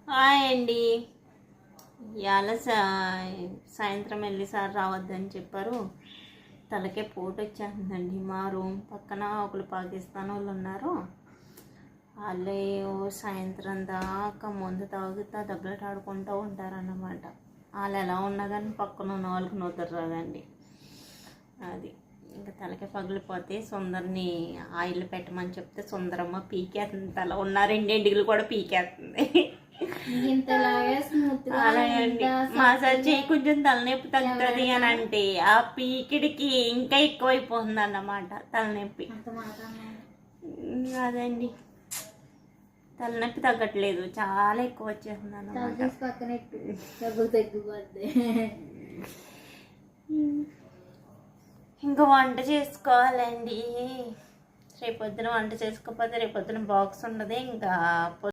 Hi అండి. ఇవాళ సాయంత్రం వెళ్ళి సార్ రావద్దని చెప్పారు. తలకే పోటు వచ్చేస్తుందండి. మా రూమ్ పక్కన ఒకరు పాకిస్తాన్ వాళ్ళు ఉన్నారు. వాళ్ళే సాయంత్రం దాకా ముందు తాగుతా దెబ్బలాట ఆడుకుంటూ ఉంటారన్నమాట. వాళ్ళు ఎలా ఉన్నా కానీ పక్కన ఉన్న వాళ్ళకి నూతరు రాదండి. అది ఇంకా తలకే పగిలిపోతే సుందర్ని ఆయిల్ పెట్టమని చెప్తే సుందరమ్మ పీకేస్తుంది. తల ఉన్న రెండింటికి కూడా పీకేస్తుంది. మసాజ్ చేయి కొంచెం తలనొప్పి తగ్గుతుంది అని అంటే ఆ పీకిడికి ఇంకా ఎక్కువైపోతుంది అన్నమాట తలనొప్పి. అదండి తలనొప్పి తగ్గట్లేదు, చాలా ఎక్కువ వచ్చేస్తుంది అన్నమాట. ఇంకా వంట చేసుకోవాలండి. రేపొద్దున వంట చేసుకోకపోతే రేపొద్దున బాక్స్ ఉండదు. ఇంకా